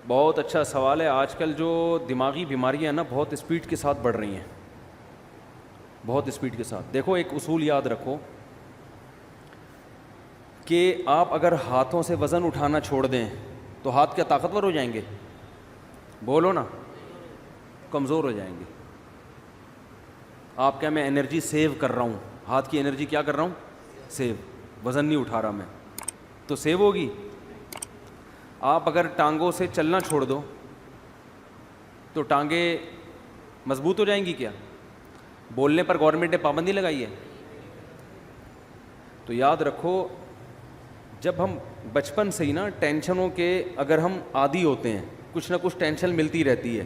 بہت اچھا سوال ہے. آج کل جو دماغی بیماریاں ہیں نا بہت اسپیڈ کے ساتھ بڑھ رہی ہیں, بہت اسپیڈ کے ساتھ. دیکھو ایک اصول یاد رکھو کہ آپ اگر ہاتھوں سے وزن اٹھانا چھوڑ دیں تو ہاتھ کیا طاقتور ہو جائیں گے؟ بولو نا, کمزور ہو جائیں گے. آپ کیا میں انرجی سیو کر رہا ہوں, ہاتھ کی انرجی کیا کر رہا ہوں؟ سیو. وزن نہیں اٹھا رہا میں, تو سیو ہوگی. آپ اگر ٹانگوں سے چلنا چھوڑ دو تو ٹانگیں مضبوط ہو جائیں گی کیا؟ بولنے پر گورنمنٹ نے پابندی لگائی ہے. تو یاد رکھو جب ہم بچپن سے ہی نا ٹینشنوں کے اگر ہم عادی ہوتے ہیں, کچھ نہ کچھ ٹینشن ملتی رہتی ہے,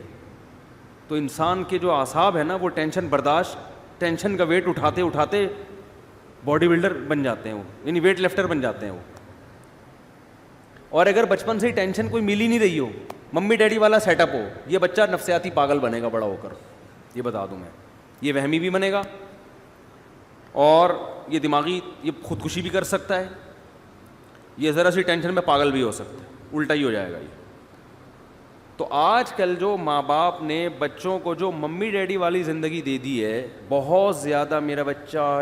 تو انسان کے جو اعصاب ہے نا وہ ٹینشن برداشت, ٹینشن کا ویٹ اٹھاتے اٹھاتے باڈی بلڈر بن جاتے ہیں وہ, یعنی ویٹ لفٹر بن جاتے ہیں وہ. اور اگر بچپن سے ہی ٹینشن کوئی مل ہی نہیں رہی ہو, ممی ڈیڈی والا سیٹ اپ ہو, یہ بچہ نفسیاتی پاگل بنے گا بڑا ہو کر, یہ بتا دوں میں. یہ وہمی بھی بنے گا اور یہ دماغی یہ خودکشی بھی کر سکتا ہے, یہ ذرا سی ٹینشن میں پاگل بھی ہو سکتا ہے, الٹا ہی ہو جائے گا یہ. تو آج کل جو ماں باپ نے بچوں کو جو ممی ڈیڈی والی زندگی دے دی ہے, بہت زیادہ میرا بچہ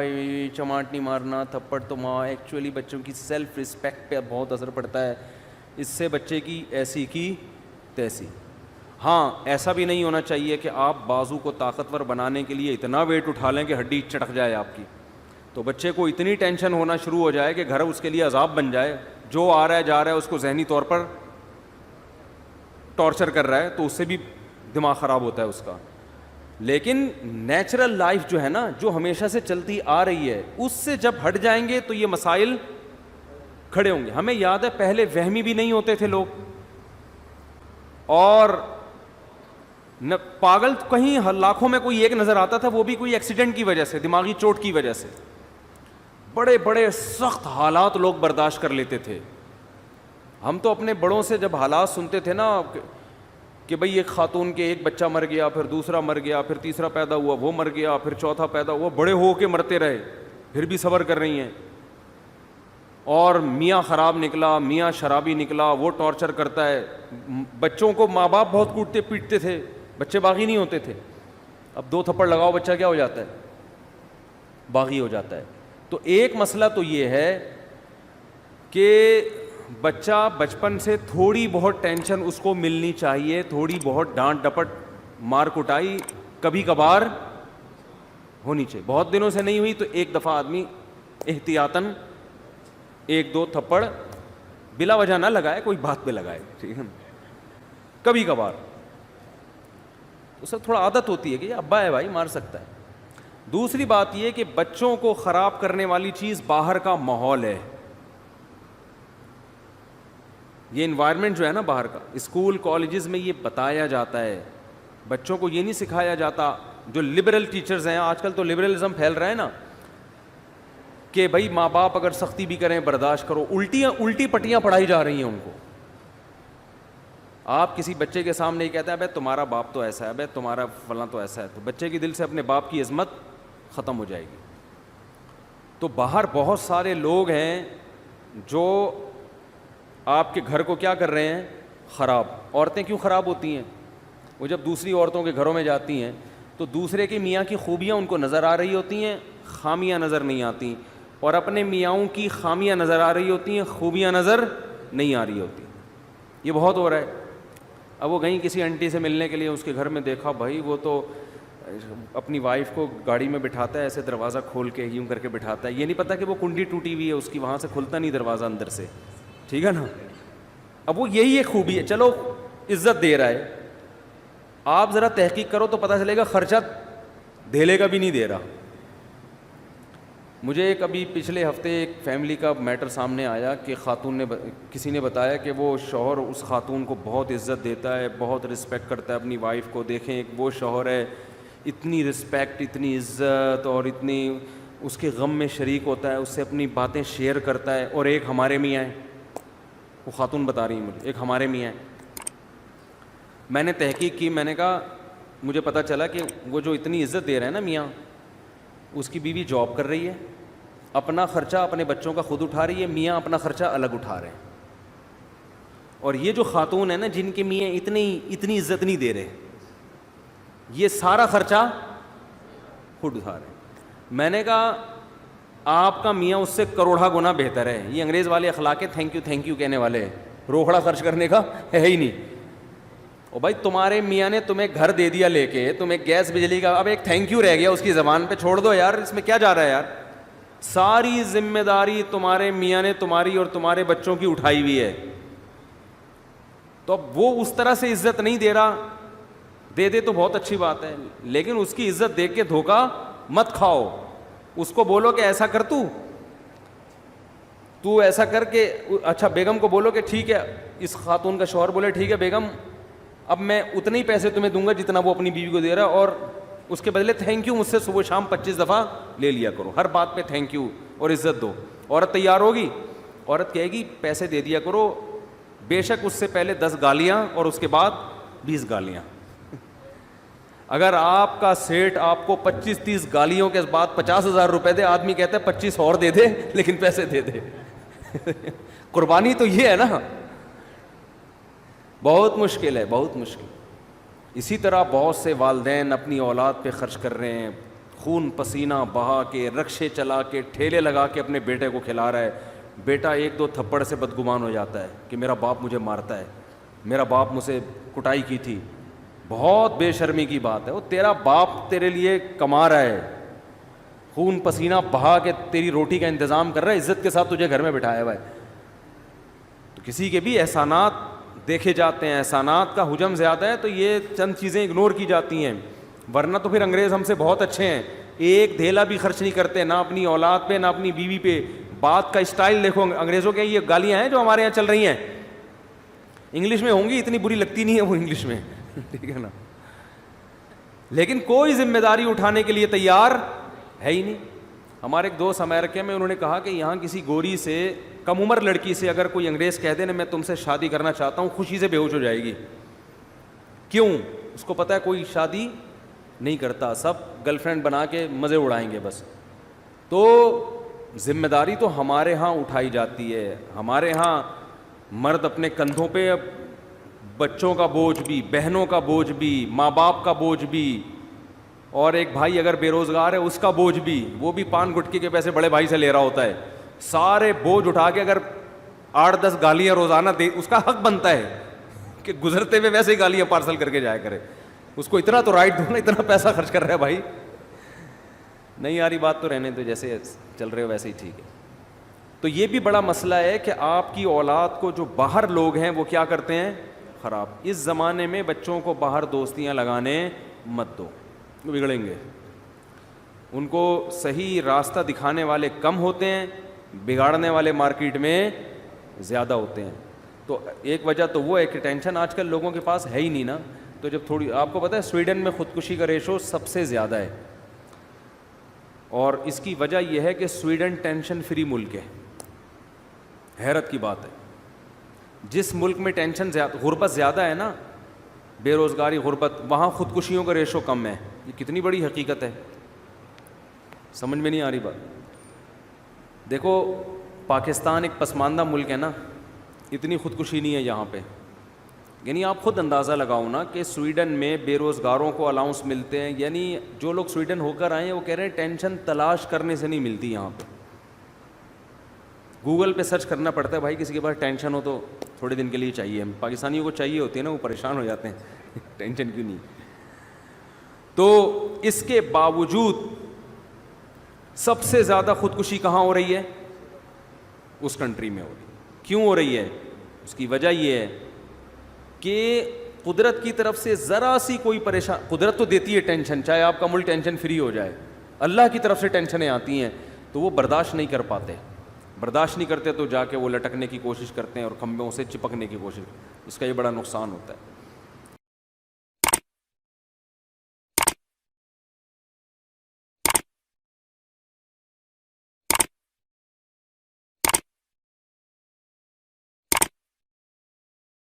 چماٹ نہیں مارنا, تھپڑ تو ماں, ایکچولی بچوں کی سیلف رسپیکٹ پہ بہت اثر پڑتا ہے. اس سے بچے کی ایسی کی تیسی. ہاں ایسا بھی نہیں ہونا چاہیے کہ آپ بازو کو طاقتور بنانے کے لیے اتنا ویٹ اٹھا لیں کہ ہڈی چٹک جائے آپ کی, تو بچے کو اتنی ٹینشن ہونا شروع ہو جائے کہ گھر اس کے لیے عذاب بن جائے. جو آ رہا ہے جا رہا ہے اس کو ذہنی طور پر ٹارچر کر رہا ہے, تو اس سے بھی دماغ خراب ہوتا ہے اس کا. لیکن نیچرل لائف جو ہے نا, جو ہمیشہ سے چلتی آ رہی ہے, اس سے جب ہٹ جائیں گے تو یہ مسائل کھڑے ہوں گے. ہمیں یاد ہے پہلے وہمی بھی نہیں ہوتے تھے لوگ, اور پاگل کہیں لاکھوں میں کوئی ایک نظر آتا تھا, وہ بھی کوئی ایکسیڈنٹ کی وجہ سے, دماغی چوٹ کی وجہ سے. بڑے بڑے سخت حالات لوگ برداشت کر لیتے تھے. ہم تو اپنے بڑوں سے جب حالات سنتے تھے نا کہ بھئی ایک خاتون کے ایک بچہ مر گیا, پھر دوسرا مر گیا, پھر تیسرا پیدا ہوا وہ مر گیا, پھر چوتھا پیدا ہوا, بڑے ہو کے مرتے رہے, پھر بھی صبر کر رہی ہیں. اور میاں خراب نکلا, میاں شرابی نکلا, وہ ٹارچر کرتا ہے. بچوں کو ماں باپ بہت کوٹتے پیٹتے تھے, بچے باغی نہیں ہوتے تھے. اب 2 تھپڑ لگاؤ بچہ کیا ہو جاتا ہے؟ باغی ہو جاتا ہے. تو ایک مسئلہ تو یہ ہے کہ بچہ بچپن سے تھوڑی بہت ٹینشن اس کو ملنی چاہیے, تھوڑی بہت ڈانٹ ڈپٹ مار کٹائی کبھی کبھار ہونی چاہیے. بہت دنوں سے نہیں ہوئی تو ایک دفعہ آدمی احتیاطاً 1-2 تھپڑ بلا وجہ نہ لگائے, کوئی بات پہ لگائے, ٹھیک ہے نا, کبھی کبھار. اس سے تھوڑا عادت ہوتی ہے کہ یہ ابا ہے بھائی مار سکتا ہے. دوسری بات یہ کہ بچوں کو خراب کرنے والی چیز باہر کا ماحول ہے. یہ انوائرمنٹ جو ہے نا باہر کا, اسکول کالجز میں یہ بتایا جاتا ہے, بچوں کو یہ نہیں سکھایا جاتا. جو لبرل ٹیچرز ہیں, آج کل تو لبرلزم پھیل رہا ہے نا, کہ بھائی ماں باپ اگر سختی بھی کریں برداشت کرو. الٹی پٹیاں پڑھائی جا رہی ہیں ان کو. آپ کسی بچے کے سامنے ہی کہتے ہیں بھائی تمہارا باپ تو ایسا ہے, بھائی تمہارا فلاں تو ایسا ہے, تو بچے کی دل سے اپنے باپ کی عظمت ختم ہو جائے گی. تو باہر بہت سارے لوگ ہیں جو آپ کے گھر کو کیا کر رہے ہیں؟ خراب. عورتیں کیوں خراب ہوتی ہیں؟ وہ جب دوسری عورتوں کے گھروں میں جاتی ہیں تو دوسرے کے میاں کی خوبیاں ان کو نظر آ رہی ہوتی ہیں, خامیاں نظر نہیں آتی, اور اپنے میاؤں کی خامیاں نظر آ رہی ہوتی ہیں, خوبیاں نظر نہیں آ رہی ہوتی. یہ بہت ہو رہا ہے. اب وہ گئیں کسی آنٹی سے ملنے کے لیے, اس کے گھر میں دیکھا بھائی وہ تو اپنی وائف کو گاڑی میں بٹھاتا ہے, ایسے دروازہ کھول کے یوں کر کے بٹھاتا ہے, یہ نہیں پتا کہ وہ کنڈی ٹوٹی ہوئی ہے اس کی, وہاں سے کھلتا نہیں دروازہ اندر سے, ٹھیک ہے نا. اب وہ یہی ایک خوبی ہے, چلو عزت دے رہا ہے. آپ ذرا تحقیق کرو تو پتہ چلے گا خرچہ دھیلے کا بھی نہیں دے رہا. مجھے ایک ابھی پچھلے ہفتے ایک فیملی کا میٹر سامنے آیا کہ خاتون نے کسی نے بتایا کہ وہ شوہر اس خاتون کو بہت عزت دیتا ہے, بہت رسپیکٹ کرتا ہے اپنی وائف کو. دیکھیں ایک وہ شوہر ہے, اتنی رسپیکٹ, اتنی عزت, اور اتنی اس کے غم میں شریک ہوتا ہے, اس سے اپنی باتیں شیئر کرتا ہے. اور ایک ہمارے میاں ہیں, وہ خاتون بتا رہی ہیں مجھے, ایک ہمارے میاں ہیں. میں نے تحقیق کی, میں نے کہا مجھے پتہ چلا کہ وہ جو اتنی عزت دے رہے ہیں نا میاں, اس کی بیوی جاب کر رہی ہے, اپنا خرچہ اپنے بچوں کا خود اٹھا رہی ہے, میاں اپنا خرچہ الگ اٹھا رہے ہیں. اور یہ جو خاتون ہے نا جن کے میاں اتنی عزت نہیں دے رہے, یہ سارا خرچہ خود اٹھا رہے. میں نے کہا آپ کا میاں اس سے کروڑا گنا بہتر ہے. یہ انگریز والے اخلاق ہے تھینک یو کہنے والے, روکڑا خرچ کرنے کا ہے ہی نہیں. اور بھائی تمہارے میاں نے تمہیں گھر دے دیا لے کے, تمہیں گیس بجلی کا, اب ایک تھینک یو رہ گیا اس کی زبان پہ, چھوڑ دو یار, اس میں کیا جا رہا ہے یار. ساری ذمہ داری تمہارے میاں نے تمہاری اور تمہارے بچوں کی اٹھائی ہوئی ہے. تو اب وہ اس طرح سے عزت نہیں دے رہا, دے تو بہت اچھی بات ہے, لیکن اس کی عزت دیکھ کے دھوکا مت کھاؤ. اس کو بولو کہ ایسا کر, تو ایسا کر کے, اچھا بیگم کو بولو کہ ٹھیک ہے, اس خاتون کا شوہر بولے ٹھیک ہے بیگم اب میں اتنے ہی پیسے تمہیں دوں گا جتنا وہ اپنی بیوی کو دے رہا ہے, اور اس کے بدلے تھینک یو مجھ سے صبح شام 25 دفعہ لے لیا کرو, ہر بات پہ تھینک یو اور عزت دو. عورت تیار ہوگی, عورت کہے گی پیسے دے دیا کرو, بے شک اس سے پہلے 10 گالیاں اور اس کے بعد 20 گالیاں. اگر آپ کا سیٹ آپ کو 25-30 گالیوں کے بعد 50,000 روپے دے, آدمی کہتا ہے 25 اور دے دے لیکن پیسے دے دے. قربانی تو یہ ہے نا, بہت مشکل ہے, بہت مشکل. اسی طرح بہت سے والدین اپنی اولاد پہ خرچ کر رہے ہیں, خون پسینہ بہا کے, رکشے چلا کے, ٹھیلے لگا کے اپنے بیٹے کو کھلا رہا ہے. بیٹا 1-2 تھپڑ سے بدگمان ہو جاتا ہے کہ میرا باپ مجھے مارتا ہے, میرا باپ مجھ سے کٹائی کی تھی. بہت بے شرمی کی بات ہے, وہ تیرا باپ تیرے لیے کما رہا ہے, خون پسینہ بہا کے تیری روٹی کا انتظام کر رہا ہے, عزت کے ساتھ تجھے گھر میں بٹھایا ہوا ہے. تو کسی کے بھی احسانات دیکھے جاتے ہیں, احسانات کا حجم زیادہ ہے تو یہ چند چیزیں اگنور کی جاتی ہیں, ورنہ تو پھر انگریز ہم سے بہت اچھے ہیں, ایک دھیلا بھی خرچ نہیں کرتے, نہ اپنی اولاد پہ نہ اپنی بیوی پہ. بات کا اسٹائل دیکھو انگریزوں کے, یہ گالیاں ہیں جو ہمارے یہاں چل رہی ہیں انگلش میں ہوں گی, اتنی بری لگتی نہیں ہے وہ انگلش میں, ٹھیک ہے نا, لیکن کوئی ذمہ داری اٹھانے کے لیے تیار ہے ہی نہیں. ہمارے ایک دوست امریکہ میں, انہوں نے کہا کہ یہاں کسی گوری سے, کم عمر لڑکی سے اگر کوئی انگریز کہہ دے نا میں تم سے شادی کرنا چاہتا ہوں, خوشی سے بے ہوش ہو جائے گی. کیوں؟ اس کو پتہ ہے کوئی شادی نہیں کرتا, سب گرل فرینڈ بنا کے مزے اڑائیں گے بس. تو ذمہ داری تو ہمارے ہاں اٹھائی جاتی ہے, ہمارے ہاں مرد اپنے کندھوں پہ بچوں کا بوجھ بھی, بہنوں کا بوجھ بھی, ماں باپ کا بوجھ بھی, اور ایک بھائی اگر بے روزگار ہے اس کا بوجھ بھی, وہ بھی پان گٹکی کے پیسے بڑے بھائی سے لے رہا ہوتا ہے. سارے بوجھ اٹھا کے اگر 8-10 گالیاں روزانہ دے, اس کا حق بنتا ہے کہ گزرتے ہوئے ویسے ہی گالیاں پارسل کر کے جایا کرے. اس کو اتنا تو رائٹ دو نا, اتنا پیسہ خرچ کر رہا ہے بھائی. نہیں آ رہی بات تو رہنے دو, جیسے چل رہے ہو ویسے ہی ٹھیک ہے. تو یہ بھی بڑا مسئلہ ہے کہ آپ کی اولاد کو جو باہر لوگ ہیں وہ کیا کرتے ہیں, خراب. اس زمانے میں بچوں کو باہر دوستیاں لگانے مت دو, بگڑیں گے. ان کو صحیح راستہ دکھانے والے کم ہوتے ہیں, بگاڑنے والے مارکیٹ میں زیادہ ہوتے ہیں. تو ایک وجہ تو وہ ہے کہ ٹینشن آج کل لوگوں کے پاس ہے ہی نہیں نا. تو جب تھوڑی, آپ کو پتہ ہے سویڈن میں خودکشی کا ریشو سب سے زیادہ ہے, اور اس کی وجہ یہ ہے کہ سویڈن ٹینشن فری ملک ہے. حیرت کی بات ہے, جس ملک میں ٹینشن زیادہ, غربت زیادہ ہے نا, بے روزگاری, غربت, وہاں خودکشیوں کا ریشو کم ہے. یہ کتنی بڑی حقیقت ہے, سمجھ میں نہیں آ رہی بات. دیکھو پاکستان ایک پسماندہ ملک ہے نا, اتنی خودکشی نہیں ہے یہاں پہ. یعنی آپ خود اندازہ لگاؤ نا کہ سویڈن میں بے روزگاروں کو الاؤنس ملتے ہیں. یعنی جو لوگ سویڈن ہو کر آئے ہیں وہ کہہ رہے ہیں ٹینشن تلاش کرنے سے نہیں ملتی یہاں پہ. گوگل پہ سرچ کرنا پڑتا ہے بھائی, کسی کے پاس ٹینشن ہو تو تھوڑے دن کے لیے چاہیے. ہم پاکستانیوں کو چاہیے ہوتی ہے نا, وہ پریشان ہو جاتے ہیں ٹینشن کیوں نہیں. تو اس کے باوجود سب سے زیادہ خودکشی کہاں ہو رہی ہے, اس کنٹری میں ہو رہی ہے. کیوں ہو رہی ہے؟ اس کی وجہ یہ ہے کہ قدرت کی طرف سے ذرا سی کوئی پریشان, قدرت تو دیتی ہے ٹینشن, چاہے آپ کا ملک ٹینشن فری ہو جائے, اللہ کی طرف سے ٹینشنیں آتی ہیں تو وہ برداشت نہیں کر پاتے. برداشت نہیں کرتے تو جا کے وہ لٹکنے کی کوشش کرتے ہیں اور کھمبوں سے چپکنے کی کوشش. اس کا یہ بڑا نقصان ہوتا ہے.